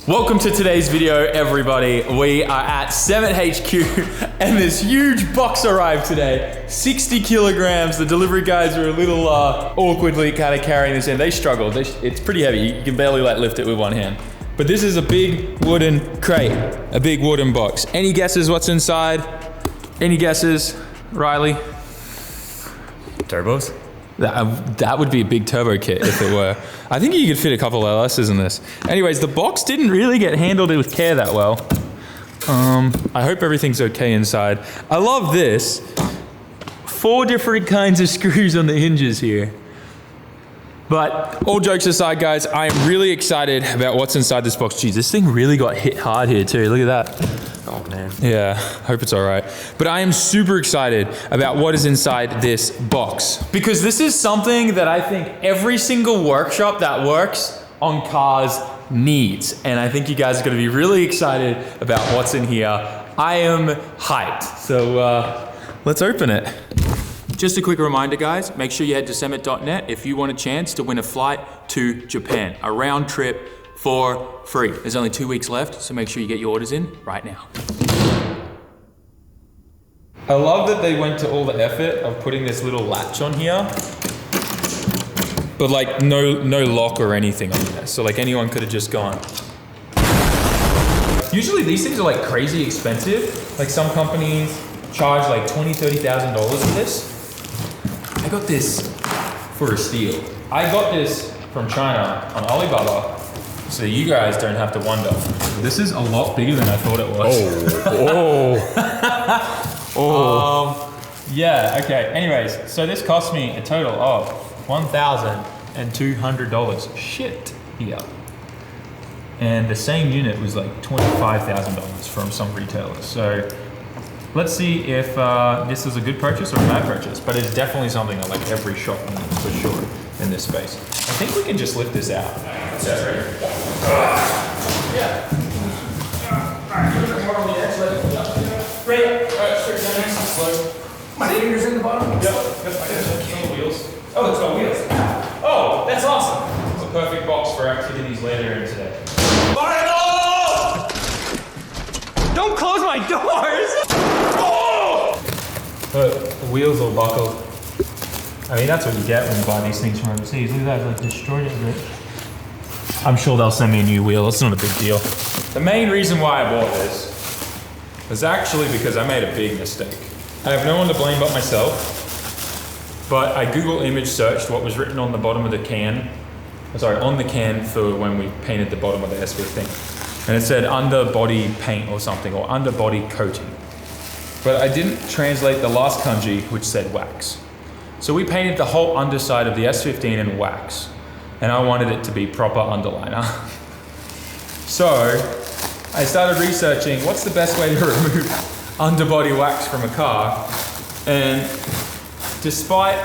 Welcome to today's video, everybody. We are at SAMMIT HQ and this huge box arrived today. 60 kilograms. The delivery guys were a little awkwardly kind of carrying this in. They struggled. It's pretty heavy. You can barely lift it with one hand. But this is a big wooden crate, a big wooden box. Any guesses what's inside? Any guesses, Riley? Turbos? That would be a big turbo kit if it were. I think you could fit a couple LSs in this. Anyways, the box didn't really get handled with care that well. I hope everything's okay inside. I love this. 4 different kinds of screws on the hinges here. But all jokes aside, guys, I am really excited about what's inside this box. Geez, this thing really got hit hard here too. Look at that. Oh man. Yeah, hope it's all right. But I am super excited about what is inside this box. Because this is something that I think every single workshop that works on cars needs. And I think you guys are gonna be really excited about what's in here. I am hyped. So let's open it. Just a quick reminder, guys, make sure you head to sammit.net if you want a chance to win a flight to Japan, a round trip for free. There's only 2 weeks left, so make sure you get your orders in right now. I love that they went to all the effort of putting this little latch on here, but like no lock or anything on this. So like anyone could have just gone. Usually these things are like crazy expensive. Like some companies charge like $20,000, $30,000 for this. I got this for a steal. I got this from China on Alibaba, so you guys don't have to wonder. This is a lot bigger than I thought it was. Yeah, okay. Anyways, so this cost me a total of $1,200. Shit, yeah. And the same unit was like $25,000 from some retailers. So let's see if this is a good purchase or a bad purchase, but it's definitely something that like every shop needs for sure in this space. I think we can just lift this out. Yeah. Great. Alright, straight down nice and slow. My fingers in the bottom? Yep. Some wheels. Oh, it's got wheels. Oh, that's awesome. It's a perfect box for activities later in today. Don't close my doors! Oh! Look, the wheels all buckled. I mean, that's what you get when you buy these things from overseas. Look at that, like destroyed it a bit. I'm sure they'll send me a new wheel. It's not a big deal. The main reason why I bought this was actually because I made a big mistake. I have no one to blame but myself, but I Google image searched what was written on the bottom of the can. Sorry, on the can for when we painted the bottom of the S15. And it said underbody paint or something, or underbody coating. But I didn't translate the last kanji, which said wax. So we painted the whole underside of the S15 in wax, and I wanted it to be proper underliner. So I started researching what's the best way to remove underbody wax from a car. And despite,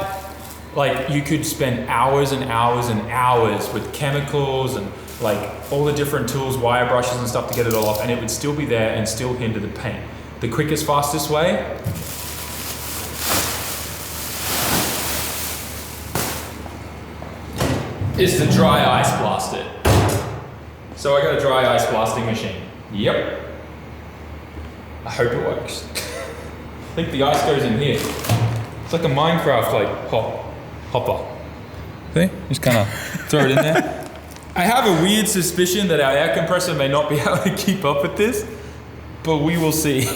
like, you could spend hours and hours and hours with chemicals and like all the different tools, wire brushes and stuff to get it all off, and it would still be there and still hinder the paint. The quickest, fastest way is to dry ice blast it. So I got a dry ice blasting machine. Yep. I hope it works. I think the ice goes in here. It's like a Minecraft like hopper. See? Just kind of throw it in there. I have a weird suspicion that our air compressor may not be able to keep up with this, but we will see.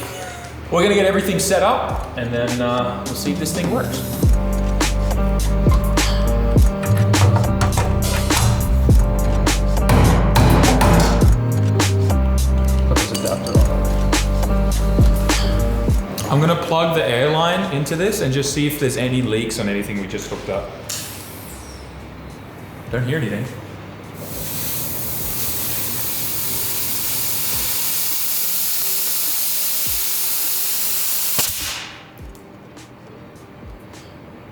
We're gonna get everything set up and then we'll see if this thing works. Put this adapter on. I'm gonna plug the air line into this and just see if there's any leaks on anything we just hooked up. Don't hear anything.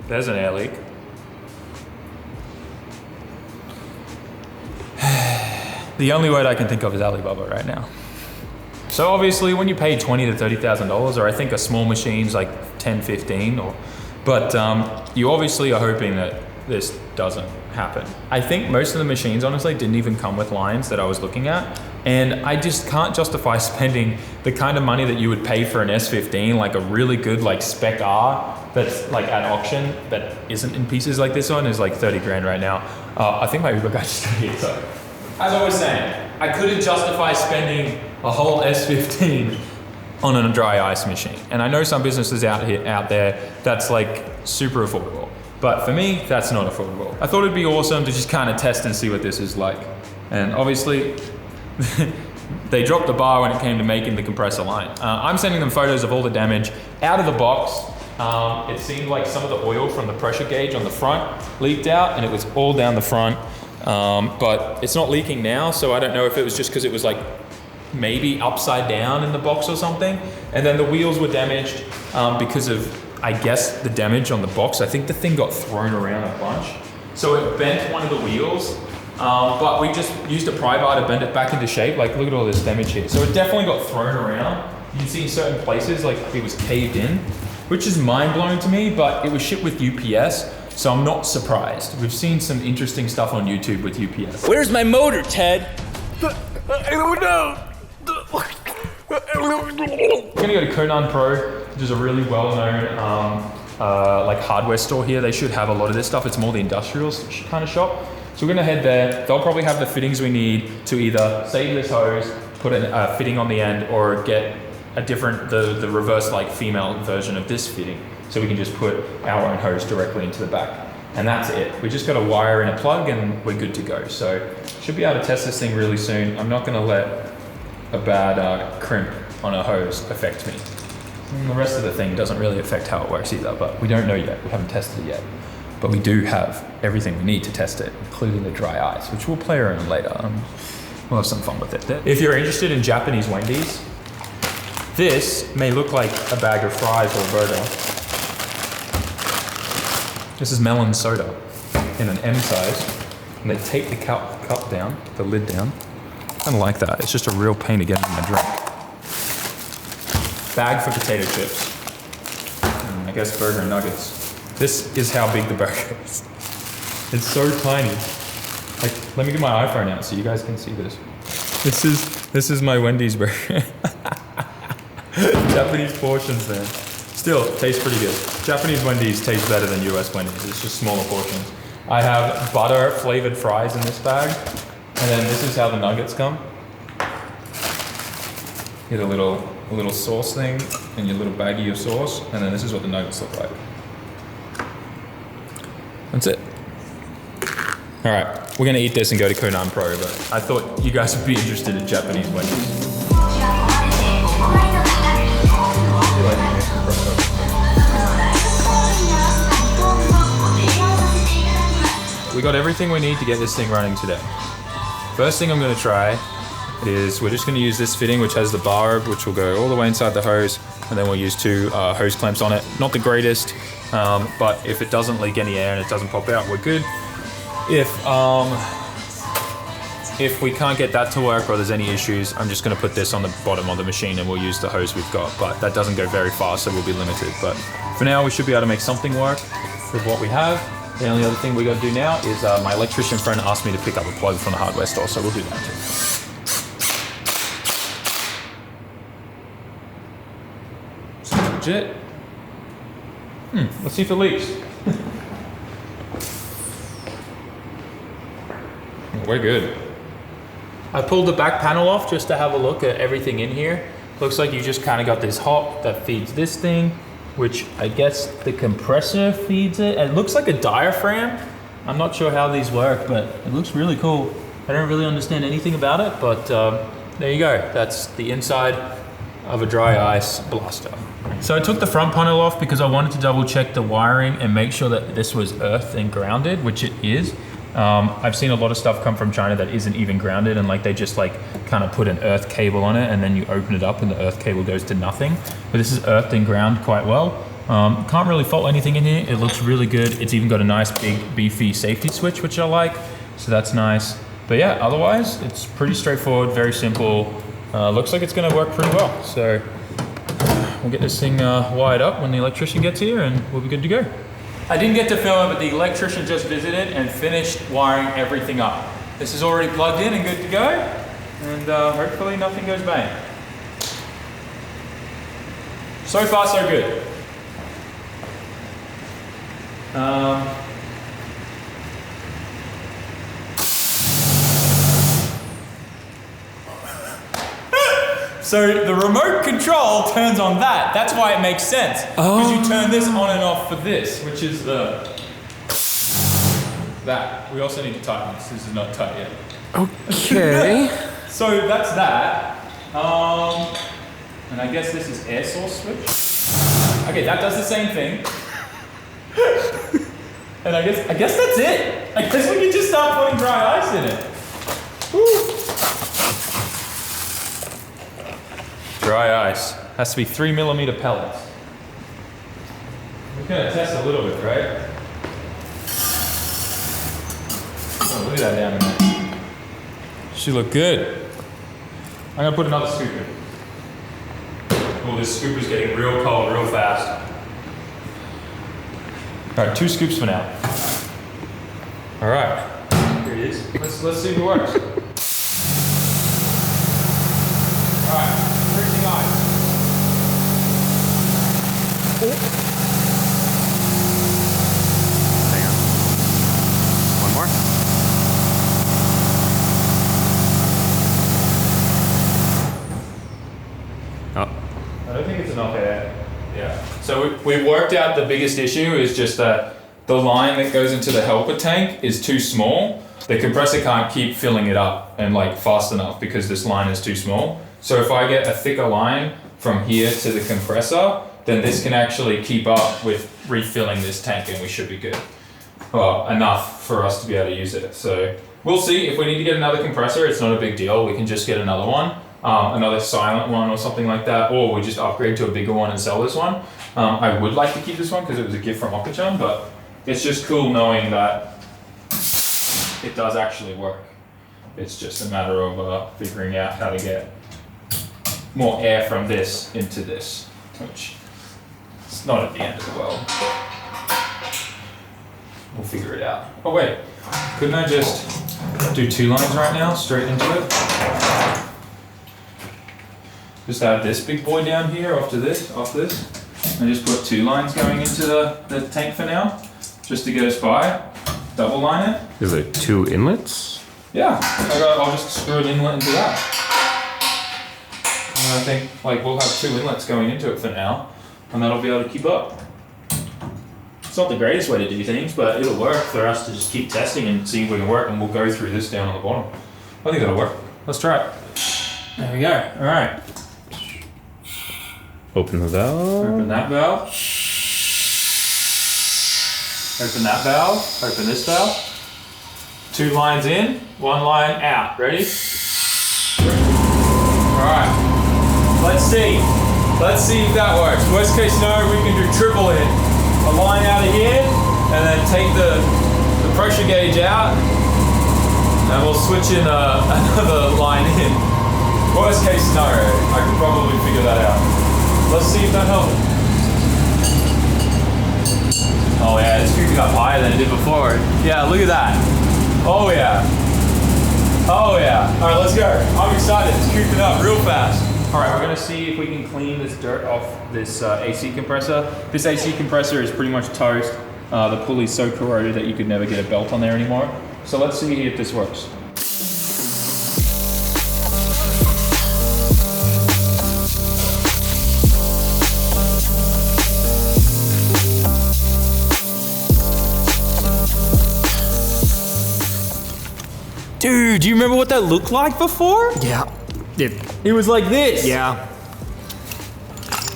There's an air leak. The only word I can think of is Alibaba right now. So obviously when you pay $20,000 to $30,000, or I think a small machine's like 10, 15, but you obviously are hoping that this doesn't happen. I think most of the machines honestly didn't even come with lines that I was looking at, And I just can't justify spending the kind of money that you would pay for an S15, like a really good like spec R that's like at auction that isn't in pieces like this one is like 30 grand right now. I think my Uber guy just here. So as I was saying, I couldn't justify spending a whole S15 on a dry ice machine. And I know some businesses out there that's like super affordable. But for me, that's not affordable. I thought it'd be awesome to just kind of test and see what this is like. And obviously, they dropped the bar when it came to making the compressor line. I'm sending them photos of all the damage. Out of the box, it seemed like some of the oil from the pressure gauge on the front leaked out, and it was all down the front. But it's not leaking now, so I don't know if it was just because it was like maybe upside down in the box or something. And then the wheels were damaged because of, I guess, the damage on the box. I think the thing got thrown around a bunch. So it bent one of the wheels. But we just used a pry bar to bend it back into shape. Like, look at all this damage here. So it definitely got thrown around. You can see in certain places, like it was caved in, which is mind blowing to me, but it was shipped with UPS. So I'm not surprised. We've seen some interesting stuff on YouTube with UPS. Where's my motor, Ted? I don't know. We're gonna go to Conan Pro, which is a really well-known like hardware store here. They should have a lot of this stuff. It's more the industrial kind of shop. So we're gonna head there. They'll probably have the fittings we need to either save this hose, put a fitting on the end, or get a different, the reverse like female version of this fitting. So we can just put our own hose directly into the back. And that's it. We just got to wire in a plug and we're good to go. So should be able to test this thing really soon. I'm not gonna let a bad crimp on a hose affect me. And the rest of the thing doesn't really affect how it works either, but we don't know yet. We haven't tested it yet. But we do have everything we need to test it, including the dry ice, which we'll play around later. We'll have some fun with it. If you're interested in Japanese Wendy's, this may look like a bag of fries or a burger. This is melon soda in an M size, and they tape the cup down, the lid down. I don't like that. It's just a real pain to get in my drink. Bag for potato chips. And I guess burger and nuggets. This is how big the burger is. It's so tiny. Like, let me get my iPhone out so you guys can see this. This is my Wendy's burger. Japanese portions, man. Still, tastes pretty good. Japanese Wendy's taste better than US Wendy's. It's just smaller portions. I have butter flavored fries in this bag. And then this is how the nuggets come. Get a little sauce thing and your little baggie of sauce. And then this is what the nuggets look like. That's it. All right, we're gonna eat this and go to Conan Pro, but I thought you guys would be interested in Japanese Wendy's. We got everything we need to get this thing running today. First thing I'm gonna try is we're just gonna use this fitting, which has the barb, which will go all the way inside the hose, and then we'll use two hose clamps on it. Not the greatest, but if it doesn't leak any air and it doesn't pop out, we're good. If we can't get that to work or there's any issues, I'm just gonna put this on the bottom of the machine and we'll use the hose we've got, but that doesn't go very far, so we'll be limited. But for now, we should be able to make something work with what we have. The only other thing we gotta do now is my electrician friend asked me to pick up a plug from the hardware store, so we'll do that too. Sounds legit. Let's see if it leaks. We're good. I pulled the back panel off just to have a look at everything in here. Looks like you just kind of got this hop that feeds this thing, which I guess the compressor feeds it. It looks like a diaphragm. I'm not sure how these work, but it looks really cool. I don't really understand anything about it, but there you go. That's the inside of a dry ice blaster. So I took the front panel off because I wanted to double check the wiring and make sure that this was earthed and grounded, which it is. I've seen a lot of stuff come from China that isn't even grounded, and like they just like kind of put an earth cable on it and then you open it up and the earth cable goes to nothing. But this is earthed and ground quite well. Can't really fault anything in here. It looks really good. It's even got a nice big beefy safety switch, which I like. So that's nice. But yeah, otherwise it's pretty straightforward, very simple. Looks like it's gonna work pretty well. So we'll get this thing wired up when the electrician gets here and we'll be good to go. I didn't get to film it, but the electrician just visited and finished wiring everything up. This is already plugged in and good to go. and hopefully nothing goes bang. So far, so good. So the remote control turns on that. That's why it makes sense. Because you turn this on and off for this, which is that. We also need to tighten this. This is not tight yet. Okay. So that's that. And I guess this is air source switch. Okay, that does the same thing. And I guess that's it. I guess we can just start putting dry ice in it. Woo. Dry ice. Has to be 3mm pellets. We're gonna test a little bit, right? Oh, look at that down in there. Should look good. I'm gonna put another scoop in. Oh, this scoop is getting real cold real fast. All right, 2 scoops for now. All right, here it is. Let's see if it works. All right, freezing ice. Hang on. One more. Oh. I don't think it's enough air. Yeah. So we worked out the biggest issue is just that the line that goes into the helper tank is too small. The compressor can't keep filling it up and like fast enough because this line is too small. So if I get a thicker line from here to the compressor, then this can actually keep up with refilling this tank and we should be good. Well, enough for us to be able to use it. So we'll see. If we need to get another compressor, it's not a big deal. We can just get another one. Another silent one or something like that, or we just upgrade to a bigger one and sell this one. I would like to keep this one because it was a gift from Okachan, but it's just cool knowing that it does actually work. It's just a matter of figuring out how to get more air from this into this, which is not at the end of the world. We'll figure it out. Oh wait, couldn't I just do 2 lines right now, straight into it? Just add this big boy down here off this, and just put 2 lines going into the tank for now, just to get us by. Double line it. Is it 2 inlets? Yeah, I'll just screw an inlet into that. And I think like we'll have 2 inlets going into it for now, and that'll be able to keep up. It's not the greatest way to do things, but it'll work for us to just keep testing and see if we can work, and we'll go through this down on the bottom. I think that'll work. Let's try it. There we go. All right. Open the valve. Open that valve. Open that valve. Open this valve. 2 lines in, 1 line out. Ready? Alright. Let's see. Let's see if that works. Worst case scenario, we can do triple in. A line out of here, and then take the pressure gauge out, and we'll switch in another line in. Worst case scenario, I could probably figure that out. Let's see if that helps. Oh yeah, it's creeping up higher than it did before. Yeah, look at that. Oh yeah. Oh yeah. All right, let's go. I'm excited. It's creeping up real fast. All right, we're gonna see if we can clean this dirt off this AC compressor. This AC compressor is pretty much toast. The pulley's so corroded that you could never get a belt on there anymore. So let's see if this works. Dude, do you remember what that looked like before? Yeah. It was like this. Yeah.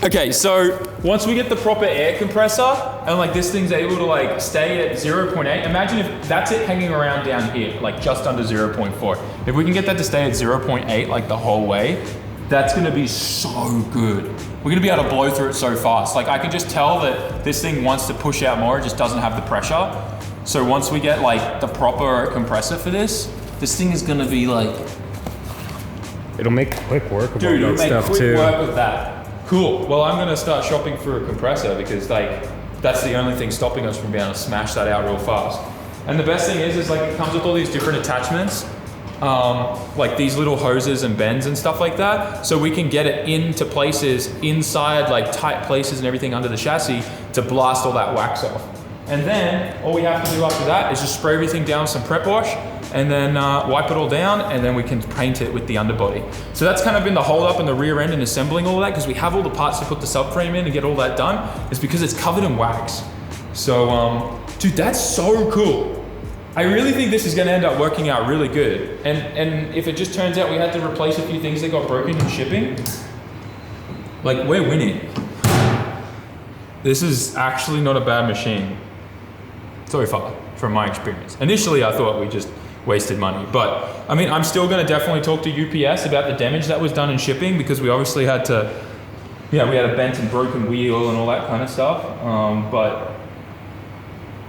Okay, so once we get the proper air compressor and like this thing's able to like stay at 0.8, imagine if that's it hanging around down here, like just under 0.4. If we can get that to stay at 0.8 like the whole way, that's gonna be so good. We're gonna be able to blow through it so fast. Like I can just tell that this thing wants to push out more, it just doesn't have the pressure. So once we get like the proper compressor for this thing is gonna be like... It'll make quick work of Dude, all it'll that make stuff quick too. work with that. Cool, well I'm gonna start shopping for a compressor because like, that's the only thing stopping us from being able to smash that out real fast. And the best thing is like it comes with all these different attachments. like these little hoses and bends and stuff like that, so we can get it into places inside, like tight places and everything under the chassis to blast all that wax off. And then all we have to do after that is just spray everything down with some prep wash and then wipe it all down, and then we can paint it with the underbody. So that's kind of been the hold up in the rear end and assembling all of that, because we have all the parts to put the subframe in and get all that done, is because it's covered in wax. So, dude, that's so cool. I really think this is gonna end up working out really good. And if it just turns out we had to replace a few things that got broken in shipping, like, we're winning. This is actually not a bad machine. So far, from my experience. Initially, I thought we just wasted money, but I mean, I'm still gonna definitely talk to UPS about the damage that was done in shipping, because we obviously had to, we had a bent and broken wheel and all that kind of stuff. But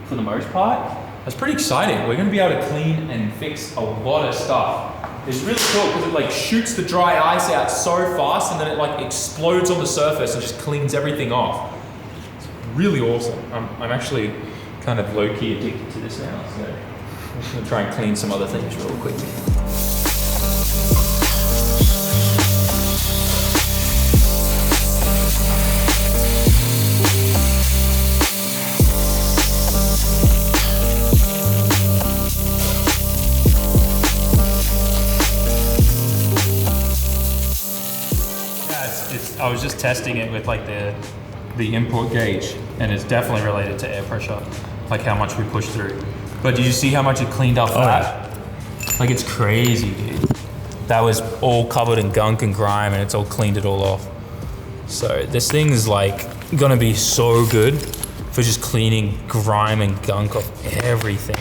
for the most part, that's pretty exciting. We're gonna be able to clean and fix a lot of stuff. It's really cool because it like shoots the dry ice out so fast, and then it like explodes on the surface and just cleans everything off. It's really awesome. I'm actually kind of low-key addicted to this now, so I'm just gonna try and clean some other things real quick. I was just testing it with like the import gauge, and it's definitely related to air pressure, like how much we push through. But did you see how much it cleaned up that? Like, it's crazy, dude. That was all covered in gunk and grime, and it's all cleaned it all off. So this thing is like gonna be so good for just cleaning grime and gunk off everything.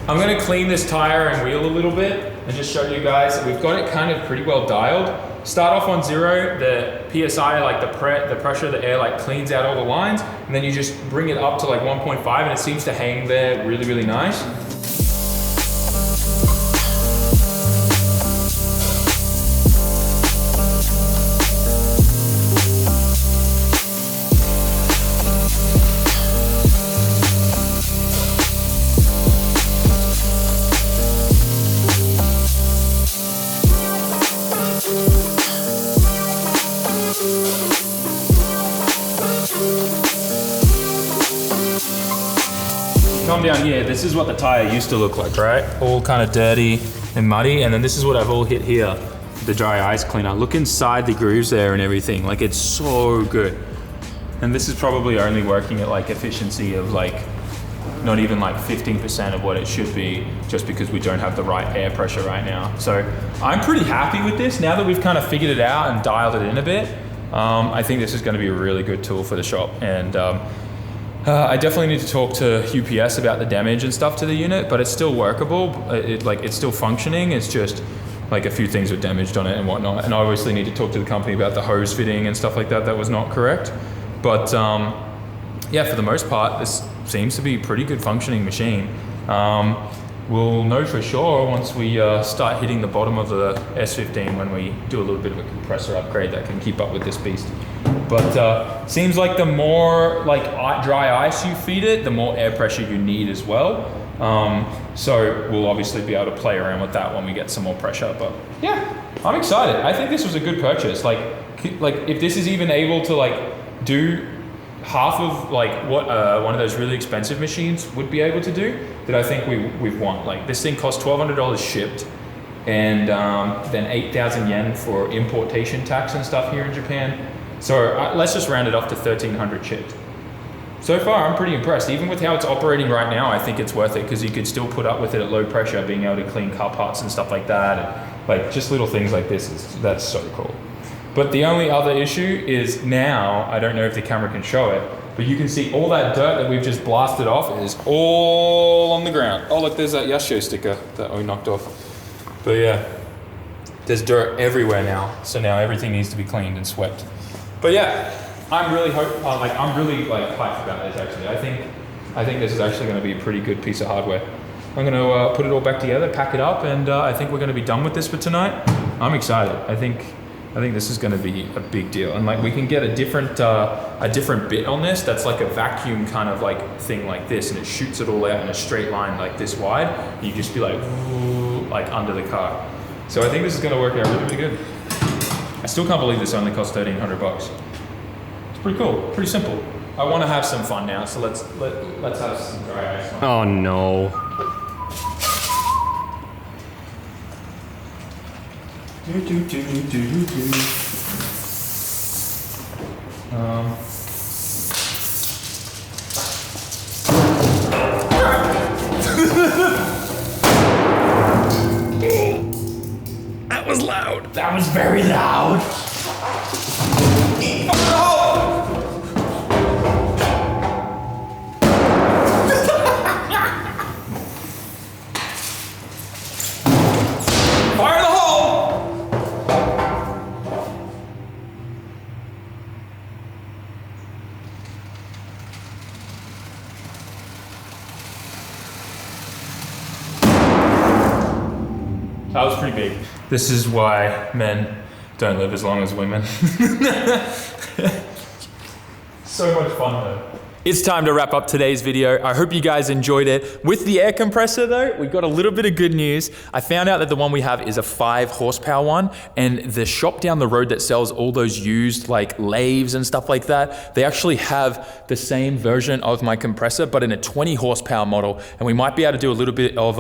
I'm gonna clean this tire and wheel a little bit and just show you guys that we've got it kind of pretty well dialed. Start off on 0, the PSI, like the pressure of the air like cleans out all the lines, and then you just bring it up to like 1.5 and it seems to hang there really, really nice. Come down here, this is what the tire used to look like, right? All kind of dirty and muddy, and then this is what I've all hit here, the dry ice cleaner. Look inside the grooves there and everything, like it's so good. And this is probably only working at like efficiency of like, not even like 15% of what it should be, just because we don't have the right air pressure right now. So I'm pretty happy with this. Now that we've kind of figured it out and dialed it in a bit, I think this is gonna be a really good tool for the shop. And I definitely need to talk to UPS about the damage and stuff to the unit, but it's still workable. It's still functioning. It's just like a few things were damaged on it and whatnot. And I obviously need to talk to the company about the hose fitting and stuff like that. That was not correct. But yeah, for the most part, this seems to be a pretty good functioning machine. We'll know for sure once we start hitting the bottom of the S15 when we do a little bit of a compressor upgrade that can keep up with this beast. But seems like the more like dry ice you feed it, the more air pressure you need as well. So we'll obviously be able to play around with that when we get some more pressure. But yeah, I'm excited. I think this was a good purchase. Like if this is even able to like do half of like what one of those really expensive machines would be able to do, that I think we've won. Like this thing costs $1,200 shipped, and then 8,000 yen for importation tax and stuff here in Japan. So let's just round it off to 1,300 shipped. So far, I'm pretty impressed. Even with how it's operating right now, I think it's worth it, because you could still put up with it at low pressure, being able to clean car parts and stuff like that. And like just little things like this, that's so cool. But the only other issue is now, I don't know if the camera can show it, but you can see all that dirt that we've just blasted off is all on the ground. Oh look, there's that Yashio sticker that we knocked off. But yeah, there's dirt everywhere now. So now everything needs to be cleaned and swept. But yeah, I'm really hyped about this actually. I think this is actually going to be a pretty good piece of hardware. I'm going to put it all back together, pack it up, and I think we're going to be done with this for tonight. I'm excited. I think this is going to be a big deal, and like we can get a different bit on this that's like a vacuum kind of like thing like this, and it shoots it all out in a straight line like this wide. And you just be like, ooh, like under the car. So I think this is gonna work out really, really good. I still can't believe this only cost 1,300 bucks. It's pretty cool, pretty simple. I wanna have some fun now, so let's have some dry ice. Oh no. That was loud. That was very loud. Fire in the hole! That was pretty big. This is why men don't live as long as women. So much fun though. It's time to wrap up today's video. I hope you guys enjoyed it. With the air compressor though, we got a little bit of good news. I found out that the one we have is a 5 horsepower one, and the shop down the road that sells all those used like lathes and stuff like that, they actually have the same version of my compressor, but in a 20 horsepower model. And we might be able to do a little bit of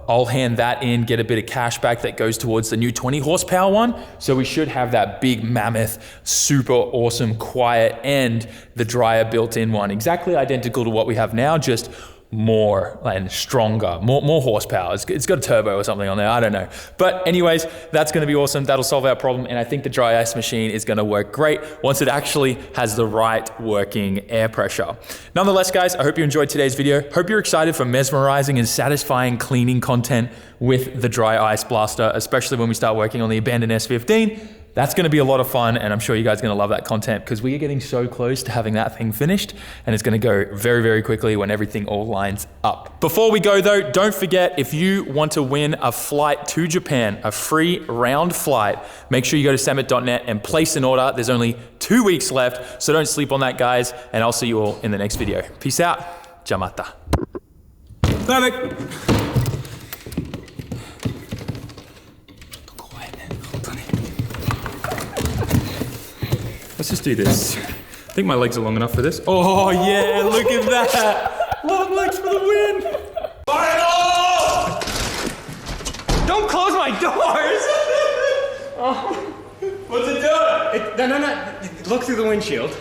I'll hand that in, get a bit of cash back that goes towards the new 20 horsepower one. So we should have that big mammoth, super awesome, quiet, and the dryer built-in one. Exactly identical to what we have now, just more and stronger, more horsepower. It's got a turbo or something on there, I don't know. But anyways, that's gonna be awesome. That'll solve our problem. And I think the dry ice machine is gonna work great once it actually has the right working air pressure. Nonetheless, guys, I hope you enjoyed today's video. Hope you're excited for mesmerizing and satisfying cleaning content with the dry ice blaster, especially when we start working on the abandoned S15. That's gonna be a lot of fun, and I'm sure you guys are gonna love that content because we are getting so close to having that thing finished, and it's gonna go very, very quickly when everything all lines up. Before we go though, don't forget, if you want to win a flight to Japan, a free round flight, make sure you go to sammit.net and place an order. There's only 2 weeks left, so don't sleep on that, guys, and I'll see you all in the next video. Peace out. Jamata. Bye. Let's just do this. I think my legs are long enough for this. Oh yeah, look at that. Long legs for the win. Fire! Don't close my doors. Oh. What's it doing? No. Look through the windshield.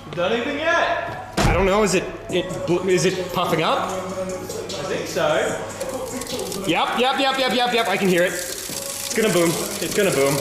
You done anything yet? I don't know. Is it puffing up? I think so. Yep. I can hear it. It's gonna boom. It's gonna boom.